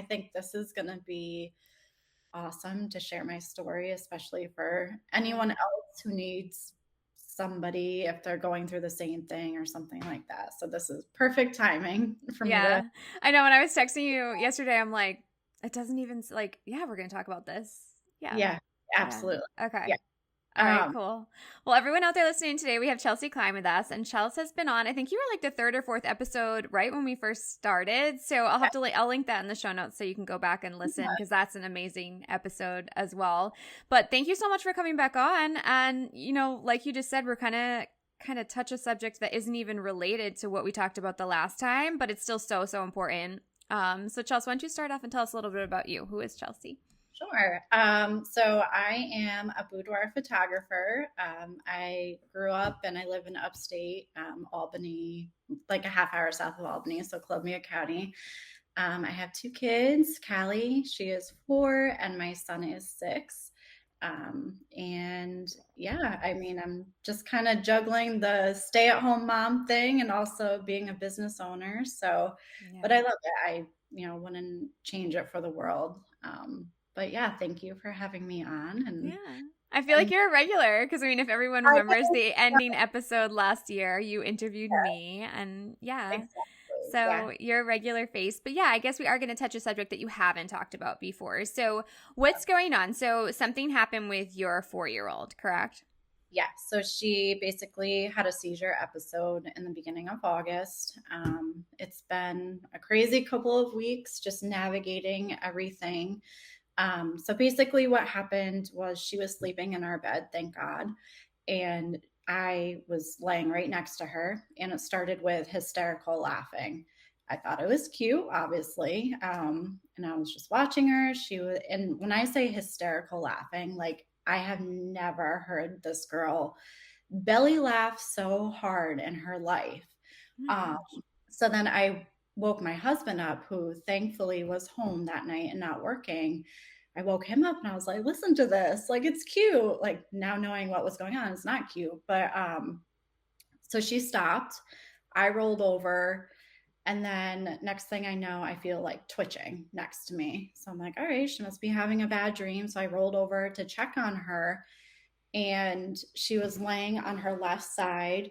I think this is going to be awesome to share my story, especially for anyone else who needs somebody if they're going through the same thing or something like that. So this is perfect timing for me to. Yeah. I know when I was texting you yesterday, I'm like, it doesn't even like, yeah, we're going to talk about this. Yeah. Yeah, Yeah. absolutely. Okay. Yeah. All right, Um, cool. Well, everyone out there listening today, we have Chelsea Kline with us, and Chelsea has been on. I think you were like the third or fourth episode right when we first started. So I'll have to I'll link that in the show notes so you can go back and listen because that's an amazing episode as well. But thank you so much for coming back on. And like you just said, we're kind of touch a subject that isn't even related to what we talked about the last time, but it's still so important. So Chelsea, why don't you start off and tell us a little bit about you? Who is Chelsea? Sure. So I am a boudoir photographer. I grew up and I live in upstate Albany, like a half hour south of Albany, so Columbia County. I have two kids, Callie, she is 4, and my son is 6. And yeah, I mean, I'm just kind of juggling the stay-at-home mom thing and also being a business owner. So, but Yeah. I love it. I, wouldn't change it for the world. But yeah, thank you for having me on. Yeah. I feel like And you're a regular because I mean, if everyone I remembers know, the ending episode last year, you interviewed yeah, me, and yeah. exactly. Yeah. So you're a regular face. But yeah, I guess we are going to touch a subject that you haven't talked about before. So what's going on? So something happened with your 4-year-old, correct? Yeah. So she basically had a seizure episode in the beginning of August. It's been a crazy couple of weeks just navigating everything. So basically, what happened was she was sleeping in our bed, thank God. And I was laying right next to her, and it started with hysterical laughing. I thought it was cute, obviously. And I was just watching her. She was, and when I say hysterical laughing, like I have never heard this girl belly laugh so hard in her life. Oh my Um, gosh. so then I woke my husband up, who thankfully was home that night and not working. I woke him up and I was like, listen to this. Like, it's cute. Like, now knowing what was going on, it's not cute. But so she stopped. I rolled over. And then next thing I know, I feel like twitching next to me. So I'm like, all right, she must be having a bad dream. So I rolled over to check on her. And she was laying on her left side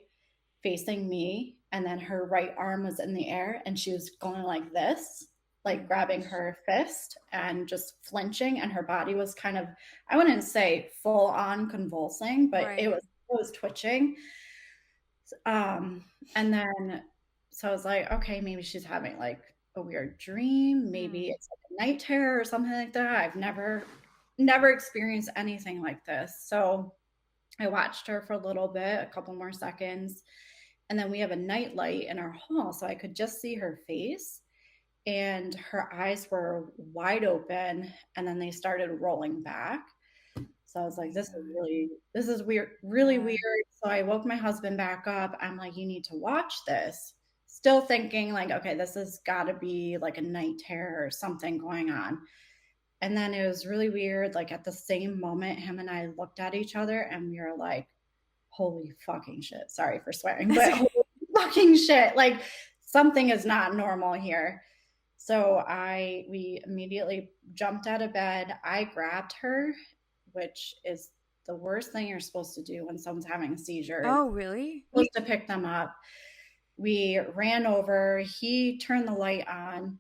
facing me, and then her right arm was in the air and she was going like this, Oh like my grabbing gosh. her fist and just flinching, and her body was kind of, I wouldn't say full on convulsing, but it was Right. twitching. And then so I was like, okay, maybe she's having like a weird dream, maybe Hmm. it's like a night terror or something like that. I've never experienced anything like this. So I watched her for a little bit, a couple more seconds, and then we have a night light in our hall, so I could just see her face. And her eyes were wide open, and then they started rolling back. So I was Oh like, my God. this is weird, really Yeah. weird. So I woke my husband back up. I'm like, you need to watch this. Still thinking, like, okay, this has got to be like a night terror or something going on. And then it was really weird. Like, at the same moment, him and I looked at each other and we were like, holy fucking shit. Sorry for swearing, That's but okay. holy fucking shit. Like, something is not normal here. So we immediately jumped out of bed. I grabbed her, which is the worst thing you're supposed to do when someone's having a seizure. Oh, really? You're supposed to pick them up. We ran over. He turned the light on.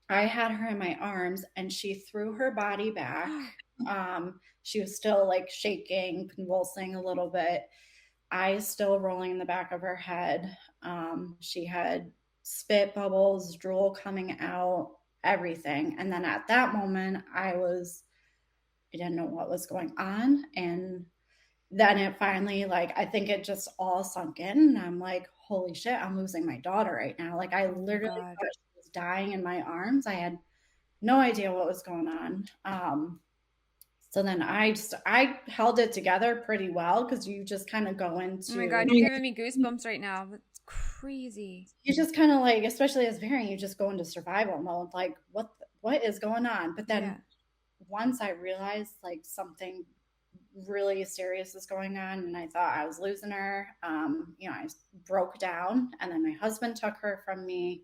I had her in my arms and she threw her body back. She was still like shaking, convulsing a little bit, eyes still rolling in the back of her head. She had spit bubbles, drool coming out, everything. And then at that moment, I didn't know what was going on. And then it finally, like, I think it just all sunk in. And I'm like, holy shit, I'm losing my daughter right now. Like, I Oh my literally God. thought she was dying in my arms. I had no idea what was going on. So then I held it together pretty well because you just kind of go Oh my into, God, you're giving me goosebumps right now. That's crazy. you just kind of like, especially as a parent, you just go into survival mode. Like, what is going on? But Yeah. then once I realized like something really serious is going on, and I thought I was losing her, I broke down, and then my husband took her from me.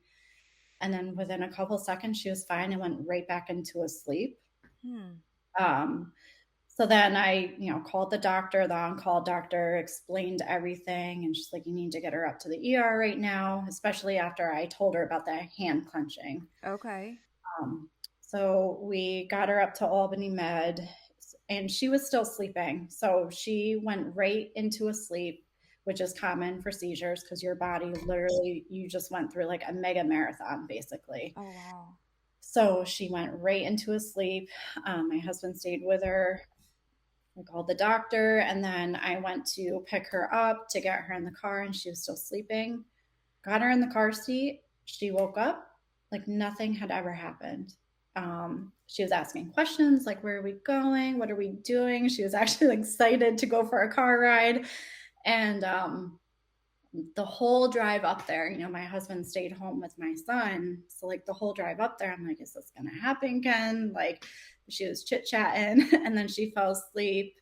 And then within a couple seconds, she was fine and went right back into a sleep. Hmm. Um, so then I, called the doctor, the on-call doctor, explained everything, and she's like, "You need to get her up to the ER right now," especially after I told her about the hand clenching. Okay. Um, so we got her up to Albany Med, and she was still sleeping. So she went right into a sleep, which is common for seizures because your body literally, you just went through like a mega marathon, basically. Oh, wow. So she went right into a sleep. My husband stayed with her. I called the doctor, and then I went to pick her up to get her in the car, and she was still sleeping. Got her in the car seat. She woke up like nothing had ever happened. She was asking questions like, "Where are we going? What are we doing?" She was actually excited to go for a car ride. And the whole drive up there, my husband stayed home with my son. So, like, the whole drive up there, I'm like, "Is this going to happen again?" Like, she was chit chatting and then she fell asleep.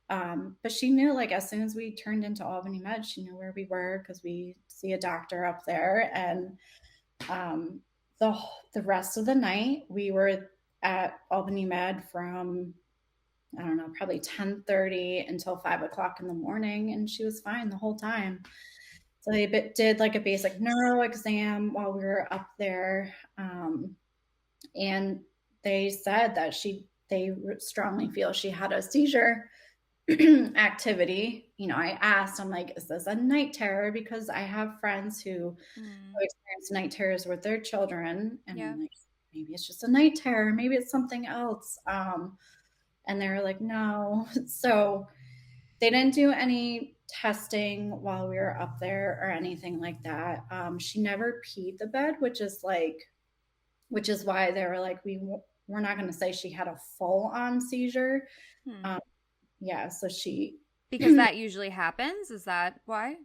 But she knew, like, as soon as we turned into Albany Med, she knew where we were because we see a doctor up there. And um, the rest of the night, we were at Albany Med from, I don't know, probably 10:30 until 5 o'clock in the morning, and she was fine the whole time. So they did like a basic neuro exam while we were up there, and they said that they strongly feel she had a seizure activity. I asked, I'm like, "Is this a night terror?" Because I have friends who Hmm. experience night terrors with their children, and Yeah. I'm like, "Maybe it's just a night terror. Maybe it's something else." And they were like, "No." So they didn't do any testing while we were up there or anything like that. She never peed the bed, which is why they were like, we're not going to say she had a full on seizure. Hmm. Um, yeah, so she Because that usually happens. Is that why?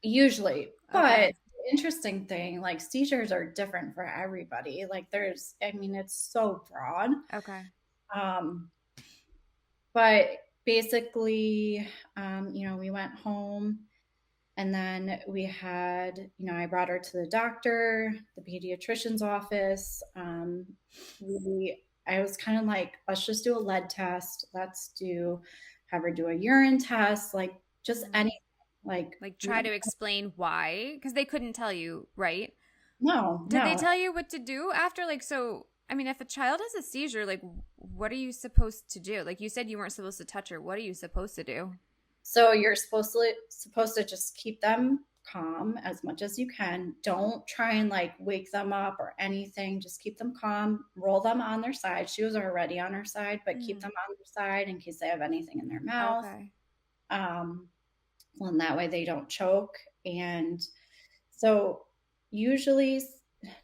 usually, but Okay. the interesting thing, like, seizures are different for everybody. Like, I mean, it's so broad. Okay. Um, but basically, we went home. And then we had, I brought her to the doctor, the pediatrician's office. I was kind of like, let's just do a lead test. Have her do a urine test, like, just Hmm. anything. Like, Like we try don't, to explain why, because they couldn't tell you, right? no, Did they no. tell you what to do after? Like, so, I mean, if a child has a seizure, like, what are you supposed to do? Like, you said you weren't supposed to touch her. What are you supposed to do? So you're supposed to just keep them calm as much as you can. Don't try and like wake them up or anything. Just keep them calm. Roll them on their side. She was already on her side, but keep Hmm. them on their side in case they have anything in their mouth. Okay. Um, well, and that way they don't choke. And so usually,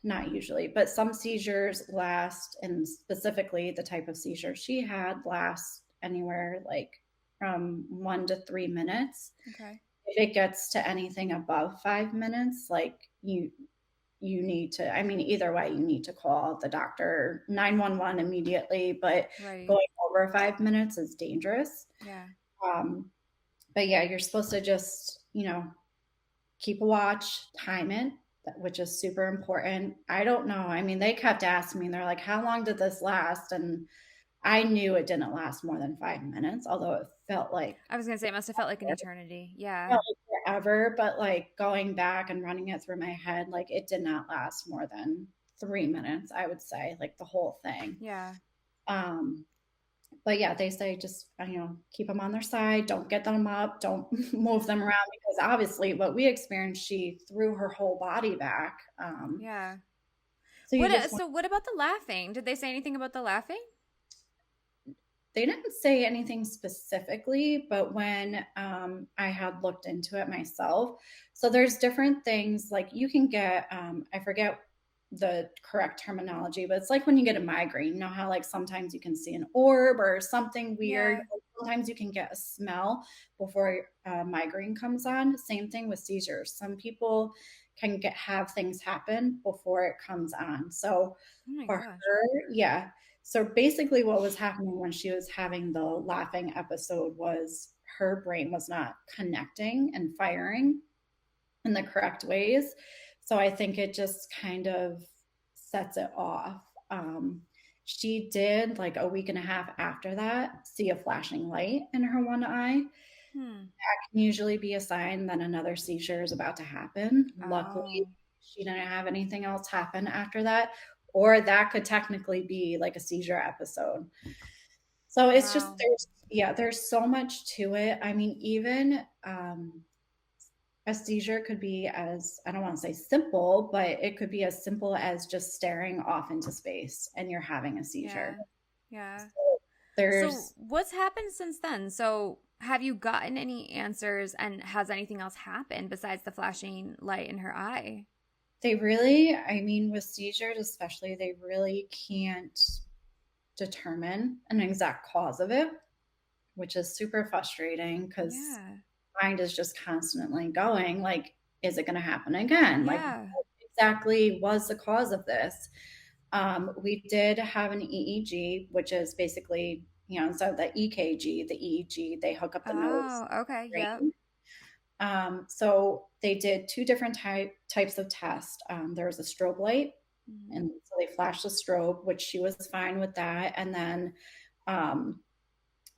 not usually, but some seizures last, and specifically the type of seizure she had lasts anywhere like from 1 to 3 minutes. Okay. If it gets to anything above 5 minutes, like, you need to, I mean, either way, you need to call the doctor, 911 immediately. But Right. going over 5 minutes is dangerous. Yeah. Um, but yeah, you're supposed to just, keep a watch, time it, which is super important. I don't know. I mean, they kept asking me, and they're like, "How long did this last?" And I knew it didn't last more than 5 minutes, although it felt like I was gonna say it must have felt like an eternity. Yeah. felt like forever. But like going back and running it through my head, like, it did not last more than 3 minutes, I would say, like the whole thing. Yeah. Um, but yeah, they say just, keep them on their side. Don't get them up. Don't move them Hmm. around, because obviously what we experienced, she threw her whole body back. Yeah. So you What? just want, So what about the laughing? Did they say anything about the laughing? they didn't say anything specifically, but when I had looked into it myself, so there's different things like you can get, I forget the correct terminology, but it's like when you get a migraine, you know how like sometimes you can see an orb or something weird. Yeah. Sometimes you can get a smell before migraine comes on. Same thing with seizures. Some people can have things happen before it comes on. So Oh my for gosh. her, yeah. So basically, what was happening when she was having the laughing episode was her brain was not connecting and firing in the correct ways. So I think it just kind of sets it off. She did, like a week and a half after that, see a flashing light in her one eye. Hmm. That can usually be a sign that another seizure is about to happen. Luckily, Oh, she didn't have anything else happen after that, or that could technically be like a seizure episode. So it's just wow. there's so much to it. I mean, even a seizure could be as, I don't want to say simple, but it could be as simple as just staring off into space and you're having a seizure. Yeah. Yeah. So So there's what's happened since then? So have you gotten any answers and has anything else happened besides the flashing light in her eye? they really, I mean, with seizures especially, they really can't determine an exact cause of it, which is super frustrating because Yeah. mind is just constantly going like, is it going to happen again? Like, Yeah. what exactly was the cause of this? We did have an EEG, which is basically, so the EKG, the EEG, they hook up the nose, Oh, okay. Yep. brain. So they did two different types of tests. There was a strobe light, Mhm. and so they flashed the strobe, which she was fine with that. And then um,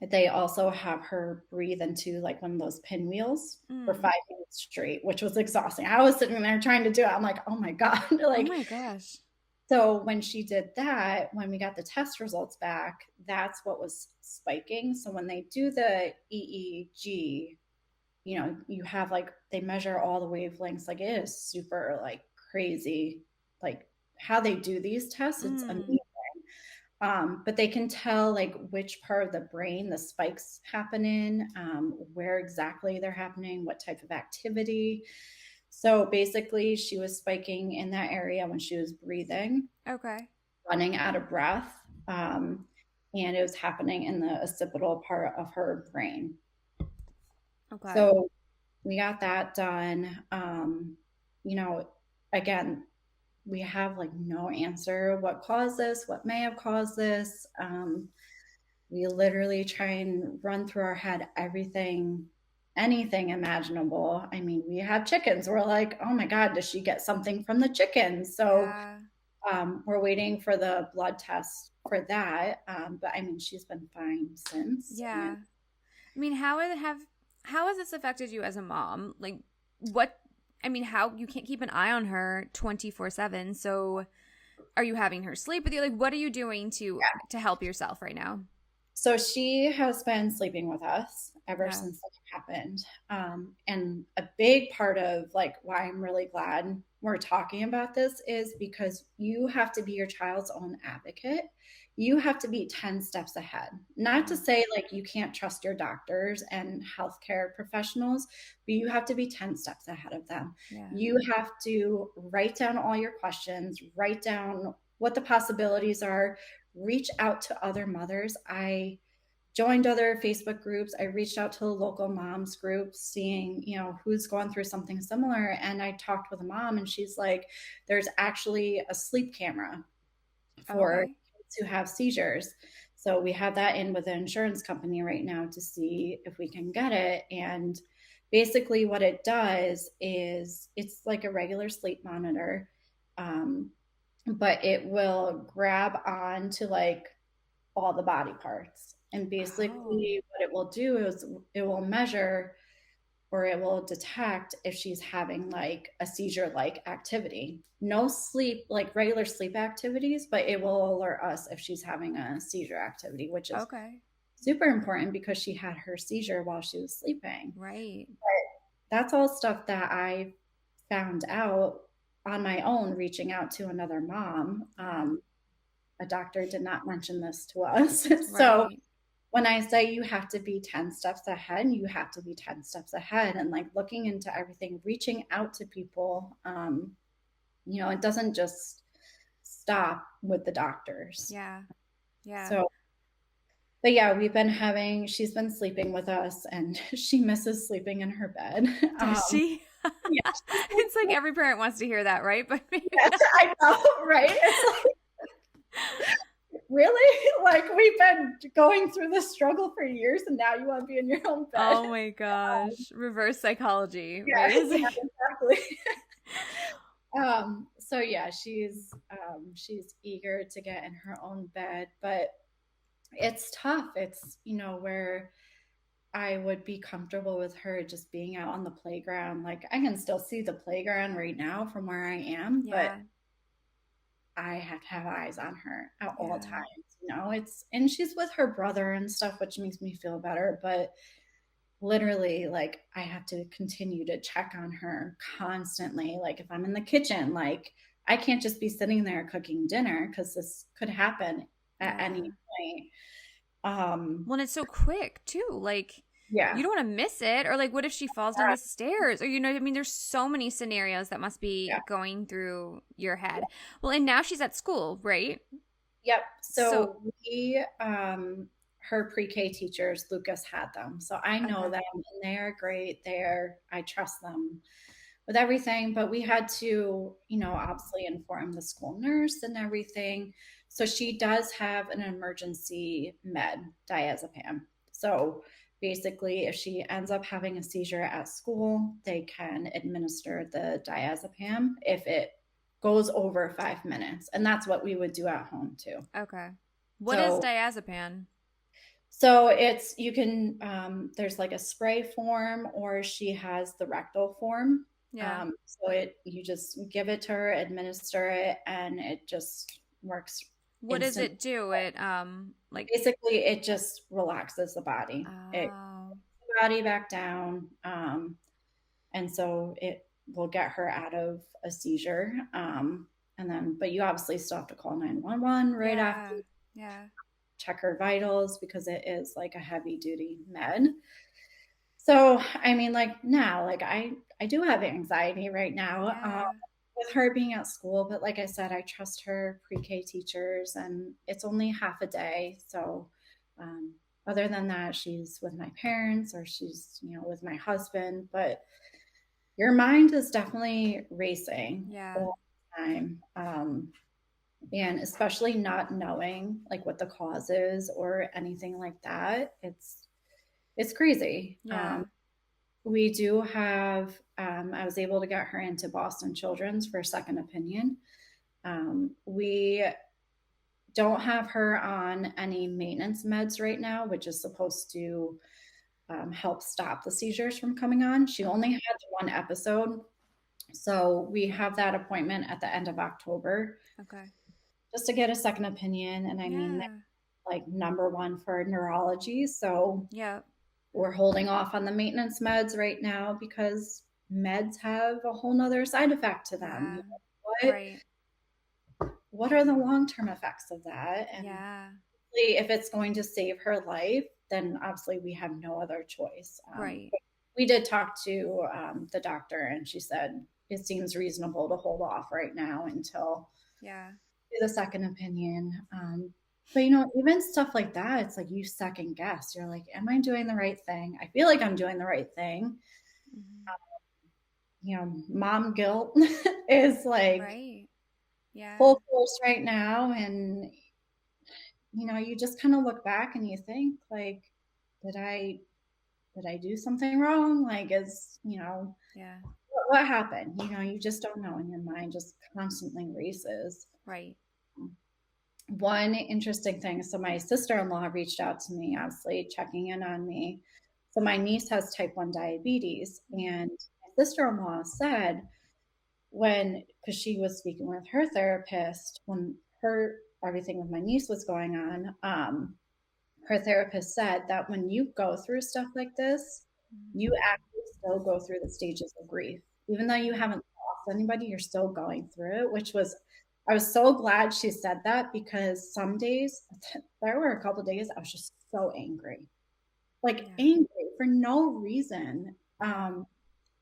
they also have her breathe into like one of those pinwheels for Mm. 5 minutes straight, which was exhausting. I was sitting there trying to do it. I'm like, oh my God. Oh Like, my gosh. so when she did that, when we got the test results back, that's what was spiking. So when they do the EEG, you have like, they measure all the wavelengths. Like, it is super like crazy, like how they do these tests. It's Mm. amazing. But they can tell like which part of the brain the spikes happen in, where exactly they're happening, what type of activity. So basically, she was spiking in that area when she was breathing, Okay. running out of breath, and it was happening in the occipital part of her brain. Okay. So we got that done. You know, again, we have like no answer what caused this, what may have caused this. We literally try and run through our head everything, anything imaginable. I mean, we have chickens. We're like, oh my God, does she get something from the chickens? So Yeah. we're waiting for the blood test for that. But I mean, she's been fine since. And Yeah. I mean, how has this affected you as a mom? Like what I mean, how you can't keep an eye on her 24/7. So are you having her sleep with you? Like what are you doing to help yourself right now? so she has been sleeping with us ever Yeah. since that happened. And a big part of like why I'm really glad we're talking about this is because you have to be your child's own advocate. You have to be 10 steps ahead. Not to Yeah. say like you can't trust your doctors and healthcare professionals, but you have to be 10 steps ahead of them. Yeah. You have to write down all your questions, write down what the possibilities are, reach out to other mothers. I joined other Facebook groups. I reached out to the local moms groups, seeing, who's going through something similar. And I talked with a mom, and she's like, there's actually a sleep camera for Okay. kids who have seizures. So we have that in with the insurance company right now to see if we can get it. And basically, what it does is it's like a regular sleep monitor, um, but it will grab on to like all the body parts. And Oh. basically, what it will do is it will measure, or it will detect if she's having like a seizure like activity. No sleep, like regular sleep activities, but it will alert us if she's having a seizure activity, which is Okay. super important because she had her seizure while she was sleeping. Right. That's all stuff that I found out on my own, reaching out to another mom. Yeah. A doctor did not mention this to us. So Right. when I say you have to be 10 steps ahead, you have to be 10 steps ahead, and like looking into everything, reaching out to people. It doesn't just stop with the doctors. Yeah. Yeah. So, but yeah, she's been sleeping with us, and she misses sleeping in her bed. Does she? Yeah, It's like every parent wants to hear that, right? But maybe yes, not. I know, right? It's like, really? Like, we've been going through this struggle for years, and now you want to be in your own bed? Oh my gosh. Reverse psychology, Yeah, right? It's yeah, like exactly. So yeah, she's eager to get in her own bed, but it's tough. It's, where I would be comfortable with her just being out on the playground. Like I can still see the playground right now from where I am, but Yeah. I have to have eyes on her at all Yeah. times. And she's with her brother and stuff, which makes me feel better. But literally, like, I have to continue to check on her constantly. Like, if I'm in the kitchen, like, I can't just be sitting there cooking dinner because this could happen at any Yeah. point. Um, Well, and it's so quick too. Like you yeah, don't want to miss it. Or like what if she falls down the stairs? Or I mean, there's so many scenarios that must yeah, be going through your head. Well, and now she's at school, right? yep. So So her pre-K teachers, Lucas had them. So I know okay. them and they're great. I trust them with everything, but we had to, obviously inform the school nurse and everything. So she does have an emergency med, diazepam. So basically, if she ends up having a seizure at school, they can administer the diazepam if it goes over 5 minutes. And that's what we would do at home too. Okay. What is So diazepam? it's you can there's like a spray form or she has the rectal form. Yeah. So you just give it to her, administer it, and it just works What does instant. it do? It like Basically, it just relaxes the body. It oh puts the body back down, and so it will get her out of a seizure. And then, but you obviously still have to call 911 right after, yeah. Yeah. check her vitals because it is like a heavy duty med. So, I mean, like now, like I do have anxiety right now Yeah. with her being at school, but like I said, I trust her pre-K teachers, and it's only half a day. So, um, other than that, she's with my parents or she's with my husband. But your mind is definitely racing Yeah. all the time. And especially not knowing like what the cause is or anything like that. It's crazy. Yeah. We do have, I was able to get her into Boston Children's for a second opinion. We don't have her on any maintenance meds right now, which is supposed to help stop the seizures from coming on. She only Okay. had one episode. So we have that appointment at the end of October Okay. just to get a second opinion. And I mean, Yeah. like number one for neurology. So Yeah. we're holding off on the maintenance meds right now because meds have a whole nother side effect to them. Yeah. What Right. what are the long-term effects of that? And Yeah. if it's going to save her life, then obviously we have no other choice. Right. But we did talk to the doctor, and she said it seems reasonable to hold off right now until Yeah. the second opinion. But even stuff like that, it's like you second guess. You're like, am I doing the right thing? I feel like I'm doing the right thing. Mhm. Mom guilt is like Right. Yeah. full force right now. And, you just kind of look back and you think like, did I, did I do something wrong? Like, Yeah. what happened? You just don't know, and your mind just constantly races. Right. One interesting thing, so my sister-in-law reached out to me, obviously checking in on me. So my niece has type 1 diabetes, Mhm. and my sister-in-law said, because she was speaking with her therapist when her everything with my niece was going on, her therapist said that when you go through stuff like this, Mhm. you actually still go through the stages of grief. Even though you haven't lost anybody, you're still going through it, which was, I was so glad she said that because some days, there were a couple of days I was just so angry, like Yeah. angry for no reason. Yeah.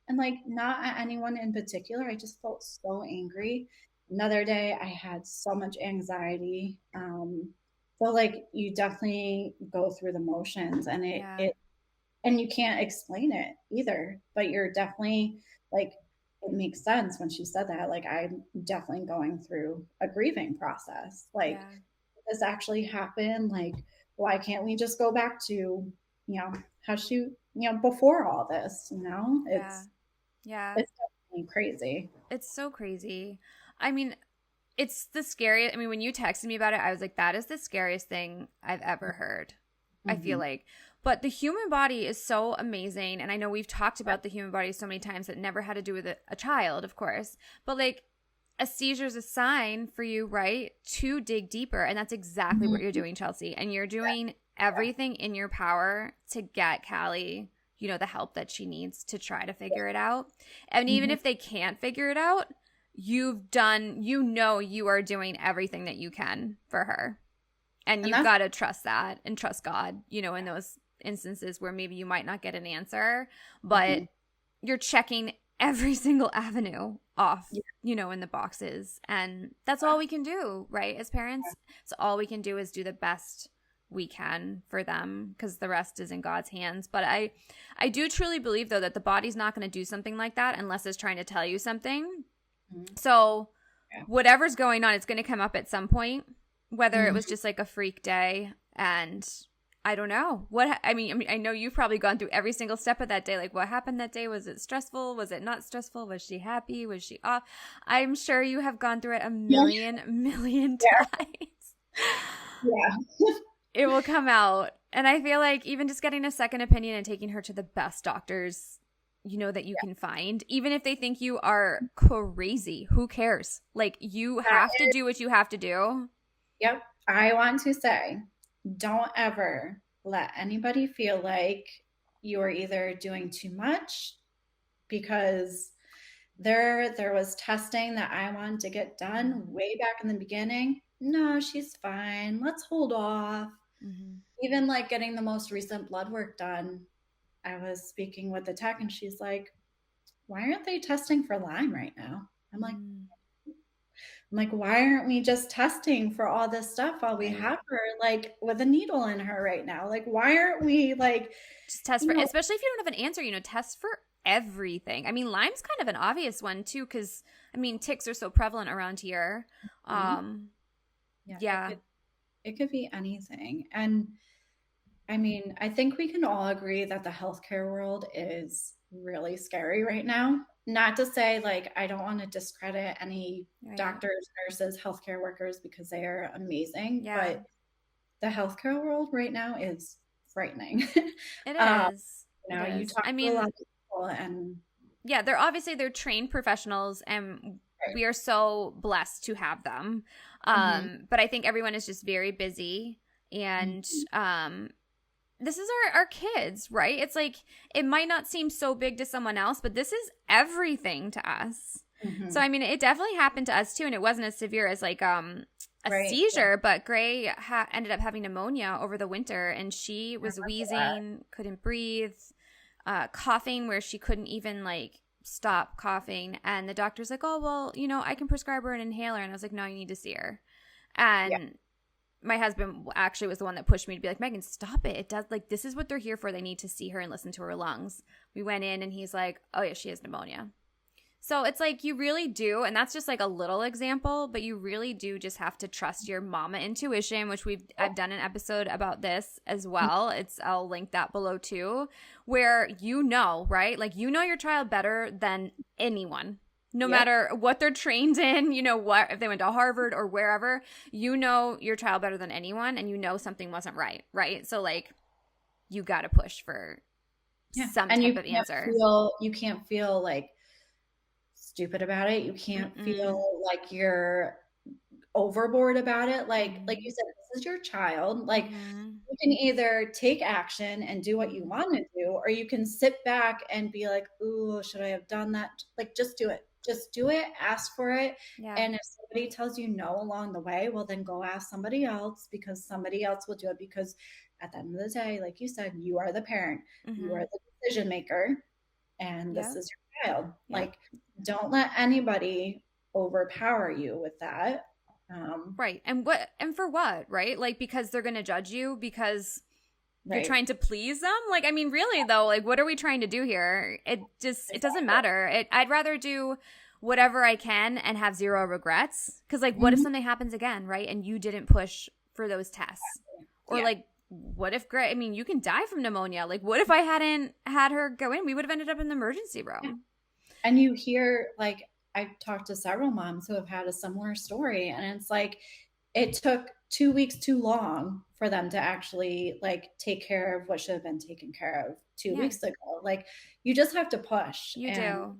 And like not at anyone in particular. I just felt so angry. Another day I had so much anxiety. So like you definitely go through the motions, and Yeah. it and you can't explain it either, but you're definitely like, it makes sense when she said that. Like I'm definitely going through a grieving process. Like Yeah. this actually happened. Like why can't we just go back to how she before all this? Yeah. Yeah. It's definitely crazy. It's so crazy. I mean, it's the scariest. I mean, when you texted me about it, I was like, that is the scariest thing I've ever heard. I feel like. But the human body is so amazing. And I know we've talked about the human body so many times that never had to do with a child, of course. But like a seizure is a sign for you, right, to dig deeper. And that's exactly what you're doing, Chelsea. And you're doing everything in your power to get Callie, you know, the help that she needs to try to figure it out. And even if they can't figure it out, you've done, you know, you are doing everything that you can for her. And you've got to trust that and trust God, you know, in those instances where maybe you might not get an answer, but you're checking every single avenue off, you know, in the boxes. And that's all we can do, right? As parents, so all we can do is do the best we can for them, because the rest is in God's hands. But I do truly believe, though, that the body's not going to do something like that unless it's trying to tell you something. So whatever's going on, it's going to come up at some point, whether it was just like a freak day. And I don't know what, I mean, I know you've probably gone through every single step of that day. Like, what happened that day? Was it stressful? Was it not stressful? Was she happy? Was she off? I'm sure you have gone through it a million times. It will come out. And I feel like even just getting a second opinion and taking her to the best doctors, you know, that you can find, even if they think you are crazy, who cares? Like, you have to do what you have to do. Yep. I want to say, don't ever let anybody feel like you are either doing too much, because there was testing that I wanted to get done way back in the beginning. No, she's fine. Let's hold off. Even like getting the most recent blood work done, I was speaking with the tech and she's like, why aren't they testing for Lyme right now? I'm like, why aren't we just testing for all this stuff while we have her like with a needle in her right now? Like, why aren't we like just test for, especially if you don't have an answer, you know, test for everything. I mean, Lyme's kind of an obvious one too, because I mean, ticks are so prevalent around here. It could be anything. And I mean, I think we can all agree that the healthcare world is really scary right now. Not to say, like, I don't want to discredit any doctors, nurses, healthcare workers, because they are amazing. But the healthcare world right now is frightening. It is. You know, you talk to a lot of people and they're trained professionals, and we are so blessed to have them. But I think everyone is just very busy, and this is our kids, right? It's like, it might not seem so big to someone else, but this is everything to us. So, I mean, it definitely happened to us too. And it wasn't as severe as like a seizure, but Gray ended up having pneumonia over the winter, and she was wheezing, couldn't breathe, coughing where she couldn't even like stop coughing. And the doctor's like, oh, well, you know, I can prescribe her an inhaler. And I was like, no, you need to see her. And my husband actually was the one that pushed me to be like, Megan, stop it. It does, like, this is what they're here for. They need to see her and listen to her lungs. We went in and he's like, oh yeah, she has pneumonia. So it's like, you really do. And that's just like a little example, but you really do just have to trust your mama intuition, which I've done an episode about this as well. I'll link that below too, where you know, right? Like, you know your child better than anyone. No matter what they're trained in, you know, what, if they went to Harvard or wherever, you know your child better than anyone, and you know something wasn't right, right? So, like, you got to push for some type of answer. You can't feel, like, stupid about it. You can't feel like you're overboard about it. Like you said, this is your child. Like, you can either take action and do what you want to do, or you can sit back and be like, ooh, should I have done that? Like, just do it. Just do it, ask for it. And if somebody tells you no along the way, well, then go ask somebody else, because somebody else will do it. Because at the end of the day, like you said, you are the parent, you are the decision maker, and this is your child. Like, don't let anybody overpower you with that. Right. And for what, right? Like, because they're going to judge you because you're trying to please them. Like, I mean, really though, like, what are we trying to do here? It doesn't matter. I'd rather do whatever I can and have zero regrets. Cause like, what if something happens again? Right. And you didn't push for those tests, or like, what if Gray, I mean, you can die from pneumonia. Like, what if I hadn't had her go in? We would have ended up in the emergency room. And you hear, like, I've talked to several moms who have had a similar story, and it's like it took 2 weeks too long for them to actually like take care of what should have been taken care of two Yeah, weeks ago. Like you just have to push, you and do.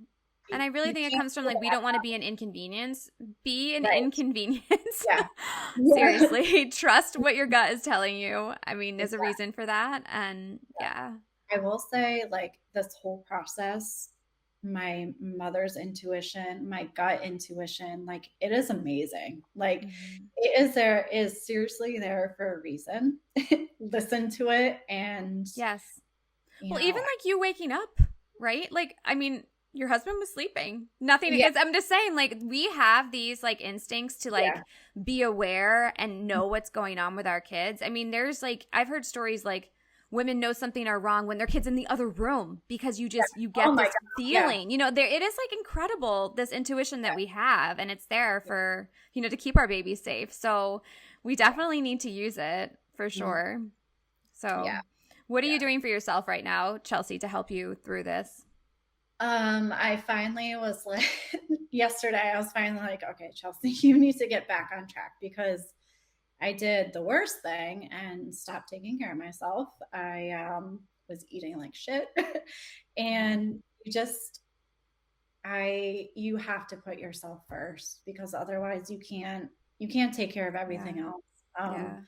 And I really you think it can't comes from go like, we back. don't want to be an inconvenience. Be an Right. inconvenience. Yeah. Yeah. Seriously, trust what your gut is telling you. I mean, there's a Exactly. reason for that. And yeah. I will say, like, this whole process, my mother's intuition, my gut intuition, like, it is amazing. Like, Mhm. it is seriously there for a reason. Listen to it, and, Yes. you Well, know, even like you waking up, right? Like, I mean, your husband was sleeping. Nothing yeah, is, I'm just saying, like, we have these like instincts to yeah, like be aware and know what's going on with our kids. I mean, there's like, I've heard stories like women know something are wrong when their kids in the other room because yeah. you Oh get my this God, yeah, feeling. There it is like incredible, this intuition that we have, and it's there for, to keep our babies safe. So we definitely need to use it for yeah, sure. So, yeah, what are you yeah. doing for yourself right now, Chelsea, to help you through this? I finally was like, yesterday, I was finally like, okay, Chelsea, you need to get back on track because I did the worst thing and stopped taking care of myself. I was eating like shit. Yeah. And you have to put yourself first because otherwise you can't take care of Yeah. everything else. Um, Yeah.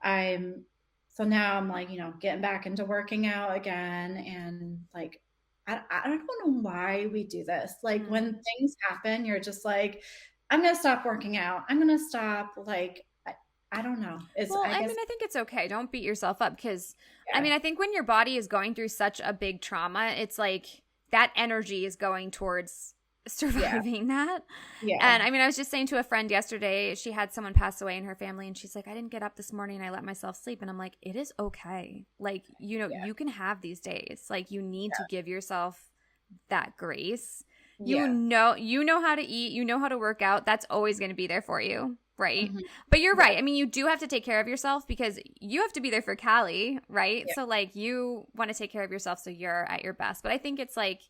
I'm so now I'm like, getting back into working out again, and like I don't know why we do this. Like when Mm. things happen, you're just like, I'm gonna stop working out. I'm gonna stop. Like I don't know. It's Well, I I guess mean, I think it's okay. Don't beat yourself up because, I yeah, mean, I think when your body is going through such a big trauma, it's like that energy is going towards yeah, surviving that. yeah, And I mean, I was just saying to a friend yesterday, she had someone pass away in her family, and she's like, I didn't get up this morning. I let myself sleep. And I'm like, it is okay. Like, yeah, you can have these days. Like, you need to give yourself that grace. yeah, You know how to eat, you know how to work out. That's always going to be there for you, right? hmm, But you're yeah, right. I mean, you do have to take care of yourself because you have to be there for Callie, right? yeah, So like you want to take care of yourself so you're at your best. But I think it's like,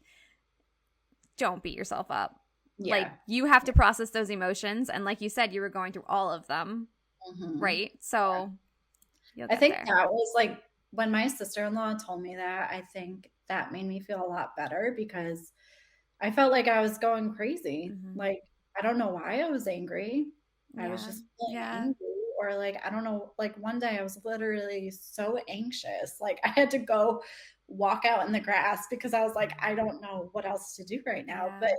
don't beat yourself up. Like yeah. you have to process those emotions, and like you said, you were going through all of them, Hmm. right? So you'll I get think there. that was like when my sister-in-law told me that, I think that made me feel a lot better because I felt like I was going crazy. Hmm. Like, I don't know why I was angry. I was Yeah. just feeling Yeah. angry. Or, like, I don't know. Like, one day I was literally so anxious. Like, I had to go walk out in the grass because I was like, I don't know what else to do right now. But Yeah.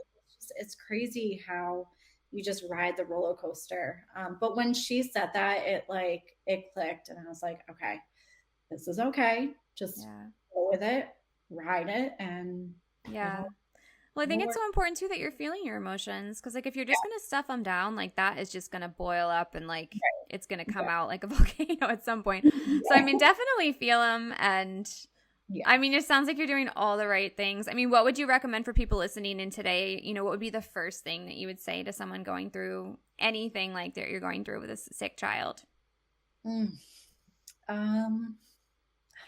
it's crazy how you just ride the roller coaster. But when she said that, it clicked. And I was like, okay, this is okay. Just Yeah. go with it, ride it, and Yeah. it'll, Well, I think it'll it's work. so important too that you're feeling your emotions because, like, if you're just Yeah. gonna stuff them down, like that is just gonna boil up and like it's gonna come Yeah. out like a volcano at some point. So, I mean, definitely feel them, and I Yeah. mean, it sounds like you're doing all the right things. I mean, what would you recommend for people listening in today? What would be the first thing that you would say to someone going through anything like that you're going through with a sick child? Mm. I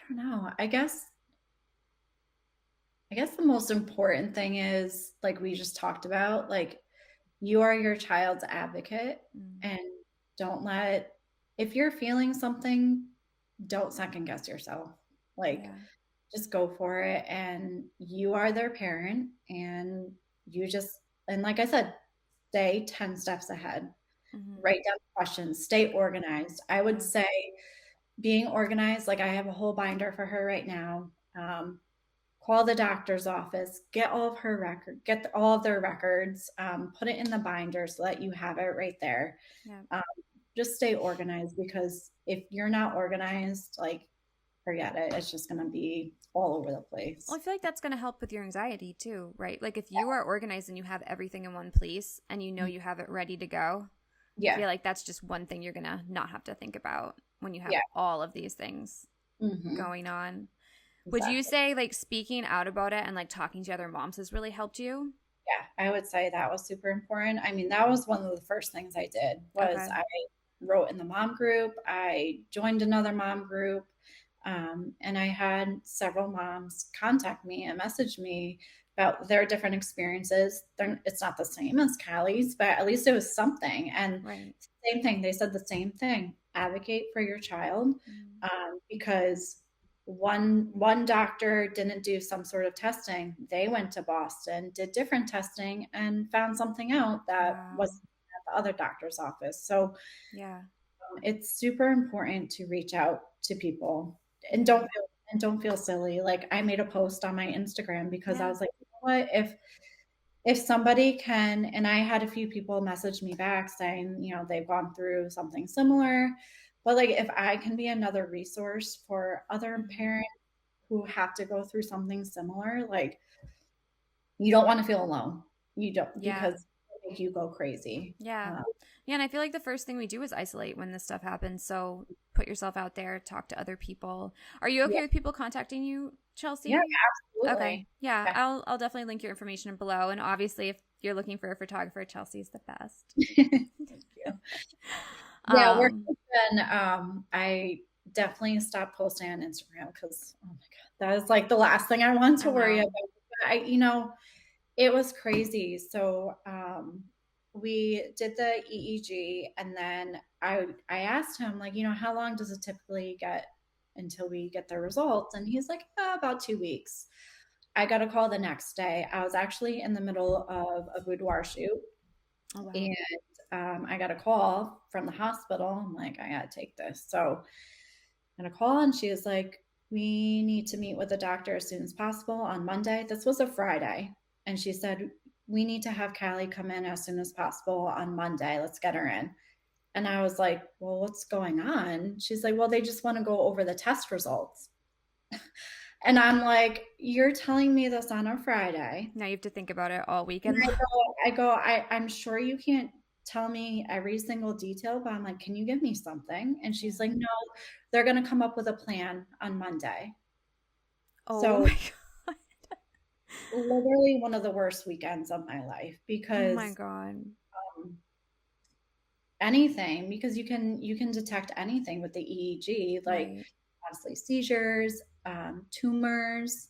don't know. I guess the most important thing is like we just talked about, like you are your child's advocate, Mm, and don't let if you're feeling something, don't second guess yourself. Like yeah. just go for it, and you are their parent, and you just and like I said, stay 10 steps ahead. Hmm. Write down questions, stay organized. I would Yeah. say being organized, like I have a whole binder for her right now. Call the doctor's office, get all of their records, put it in the binder so that you have it right there. Yeah. Um, just stay organized because if you're not organized, like forget it. It's just going to be all over the Well, place. I feel like that's going to help with your anxiety too, right? Like if you are organized and you have everything in one place and you know you have it ready to go, I Yeah. feel like that's just one thing you're going to not have to think about when you have Yeah. all of these things Hmm. going on. Would you Exactly. say like speaking out about it and like talking to other moms has really helped you? Yeah. I would say that was super important. I mean, that was one of the first things I did was Okay. I wrote in the mom group. I joined another mom group. And I had several moms contact me and message me about their different experiences. It's not the same as Callie's, but at least it was something. And Right. same thing, they said the same thing. Advocate for your child, Mm. because one doctor didn't do some sort of testing. They went to Boston, did different testing, and found something out that Wow. wasn't at the other doctor's office. So Yeah. it's super important to reach out to people and Yeah. don't feel silly. Like I made a post on my Instagram because I Yeah. was like, you know what, if somebody can, and I had a few people message me back saying, they've gone through something similar, but like if I can be another resource for other Mm-hmm. parents who have to go through something similar, like you don't want to feel alone. You don't, Yeah. because it'll make you go crazy. Yeah. Yeah. And I feel like the first thing we do is isolate when this stuff happens. So put yourself out there, talk to other people. Are you okay Yeah, with people contacting you, yeah, Chelsea? Okay. absolutely. Yeah. Yeah. I'll definitely link your information below. And obviously, if you're looking for a photographer, Chelsea's the best. Thank you. Yeah, we're um, been, I definitely stopped posting on Instagram because, oh my God, that is like the last thing I want to I worry about. know. It was crazy. So, we did the EEG, and then I asked him, like, how long does it typically get until we get the results? And he's like, about 2 weeks. I got a call the next day. I was actually in the middle of a boudoir shoot, Oh, wow. and I got a call from the hospital. I'm like, I gotta take this. So I got a call, and she was like, we need to meet with the doctor as soon as possible on Monday. This was a Friday. And she said, we need to have Callie come in as soon as possible on Monday. Let's get her in. And I was like, well, what's going on? She's like, well, they just want to go over the test results. And I'm like, you're telling me this on a Friday. Now you have to think about it all And weekend. I'm sure you can't tell me every single detail, but I'm like, can you give me something? And Yeah. she's like, no, they're going to come up with a plan on Monday. Oh So my God. literally one of the worst weekends of my life Oh my because God. um, anything, because you can detect anything with the EEG, like Right. obviously seizures, tumors,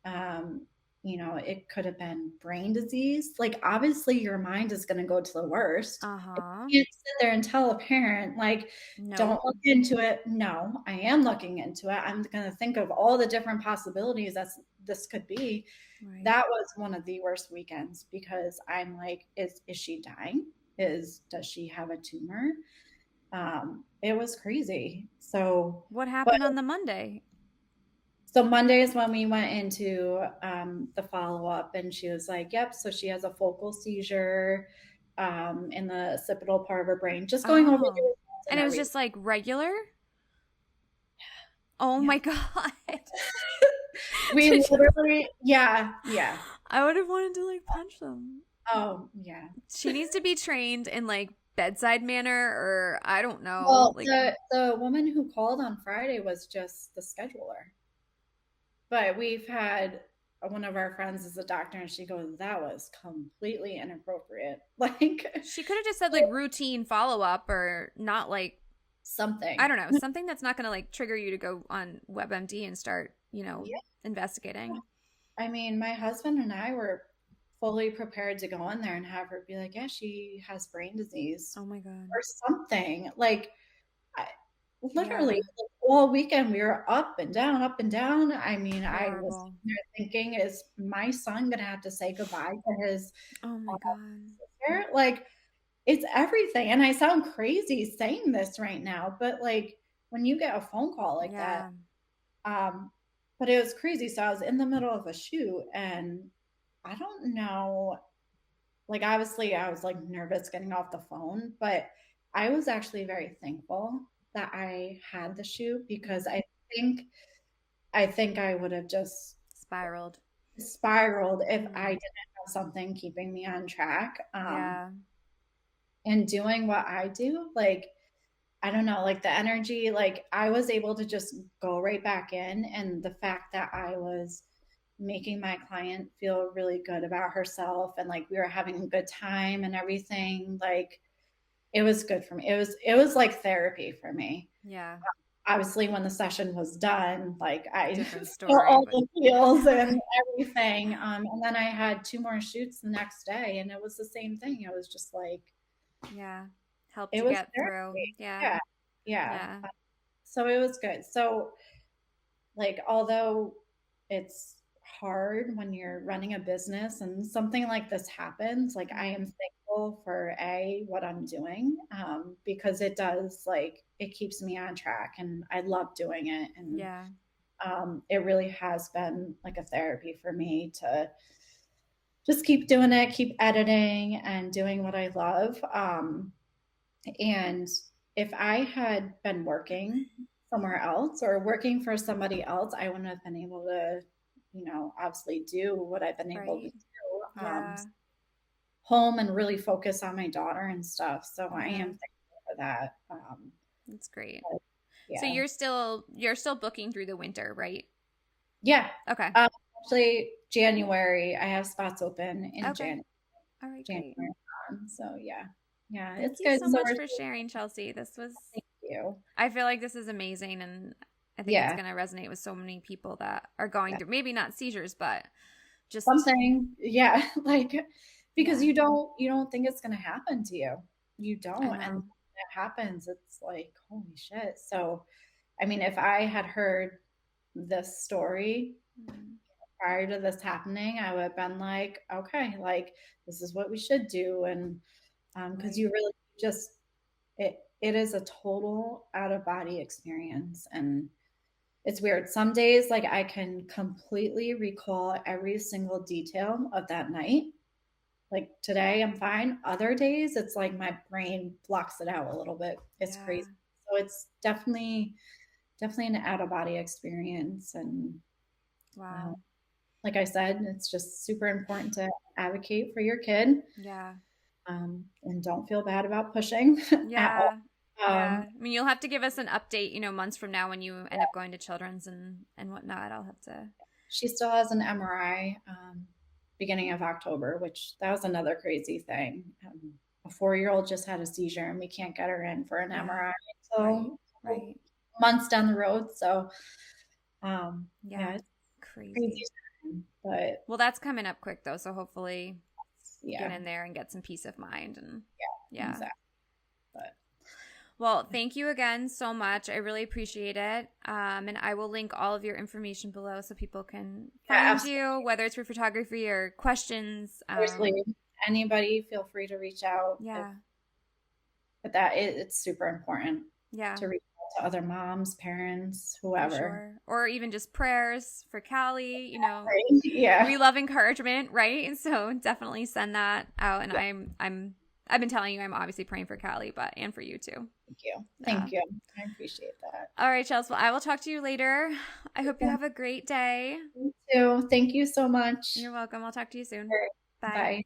um, it could have been brain disease. Like obviously your mind is going to go to the worst. Uh-huh. You can't sit there and tell a parent like, don't Nope. look into it. No, I am looking into it. I'm going to think of all the different possibilities that this could be. Right. That was one of the worst weekends because I'm like, is she dying? Does she have a tumor? It was crazy. So, What but happened on the Monday? so Monday is when we went into the follow up, and she was like, "Yep." So she has a focal seizure in the occipital part of her brain. Just going over the Oh. results and And it was everything. just like regular? Oh Yeah, my God. we Did you? literally, yeah, yeah. I would have wanted to like punch them. Oh, yeah. She needs to be trained in like bedside manner or I don't know. Well, Like, the woman who called on Friday was just the scheduler. But we've had one of our friends is a doctor, and she goes, "That was completely inappropriate." Like she could have just said like routine follow up or not like, I something. don't know, something that's not going to like trigger you to go on WebMD and start, Yeah. investigating. I mean, my husband and I were fully prepared to go in there and have her be like, "Yeah, she has brain disease Oh my God. or something." Like, I, literally, Yeah. like, all weekend we were up and down, up and down. I mean, I was Horrible. sitting there thinking, is my son going to have to say goodbye to his Oh my God. sister? Like, it's everything. And I sound crazy saying this right now, but like when you get a phone call like that, Yeah. um, but it was crazy. So I was in the middle of a shoot, and I don't know, like obviously I was like nervous getting off the phone, but I was actually very thankful that I had the shoot because think I think I would have just Spiraled. spiraled if I Mm. didn't have something keeping me on track. Yeah. And doing what I do, like I don't know, like the energy, like I was able to just go right back in. And the fact that I was making my client feel really good about herself, and like we were having a good time and everything, like it was good for me. It was like therapy for me. Yeah. obviously when the session was done, like I Different felt story, all but the feels and everything. And then I had 2 more shoots the next day, and it was the same thing. It was just like, yeah, helped it you was get through. therapy. Yeah. Yeah. Yeah. Yeah. So it was good. So, like, although it's hard when you're running a business and something like this happens, like, I am Mm. thankful for what I'm doing, because it does, like, it keeps me on track, and I love doing it. And Yeah. it really has been like a therapy for me to just keep doing it, keep editing and doing what I love. And if I had been working somewhere else or working for somebody else, I wouldn't have been able to, obviously do what I've been able to Right. do, Yeah. home and really focus on my daughter and stuff. So I am Yeah. thankful for that. That's great. But So yeah. you're still booking through the winter, right? Yeah. Okay. Um, Actually, January, I have spots open in Okay. All right, great. January. So yeah. Yeah, Thank it's you good. so So much we're for sharing, Chelsea. This was thank you. I feel like this is amazing, and I think it's Yeah. going to resonate with so many people that are going Yeah. through maybe not seizures, but just Something, yeah, like, because yeah. you don't think it's gonna happen to you. You I don't, and when know. it happens, it's like, holy shit. So, I mean, if I had heard this story Mm. prior to this happening, I would have been like, okay, like, this is what we should do. And because Right. you really just it is a total out of body experience. And it's weird. Some days, like, I can completely recall every single detail of that night. Like today, I'm fine. Other days, it's like my brain blocks it out a little bit. It's Yeah. crazy. So it's definitely an out of body experience. And uh, Wow. like I said, it's just super important to advocate for your kid, Yeah. and don't feel bad about pushing at all. Yeah. Yeah. I mean, you'll have to give us an update, months from now when you end up going to Children's and whatnot. I'll have to. She still has an MRI, beginning of October, which that was another crazy thing. A 4-year-old just had a seizure, and we can't get her in for an Yeah. MRI Right. until Right. months down the road. So, yeah, Yeah. it's crazy Crazy. time, but Well, that's coming up quick though, so hopefully get yeah, in there and get some peace of mind and yeah, yeah. exactly. But Well, thank you again so much. I really appreciate it. And I will link all of your information below so people can yeah, find absolutely. you, whether it's for photography or questions. Seriously, anybody feel free to reach out. If Yeah. but that it's super important Yeah, to reach out to other moms, parents, for whoever. sure. Or even just prayers for Callie. Right? Yeah. We love encouragement, right? So definitely send that out. And Yeah. I've been telling you I'm obviously praying for Callie, but and for you too. Thank you. Yeah. Thank you. I appreciate that. All right, Chelsea. Well, I will talk to you later. I hope you Yeah, have a great day. you too. Thank you so much. You're welcome. I'll talk to you soon. All right. Bye. Bye.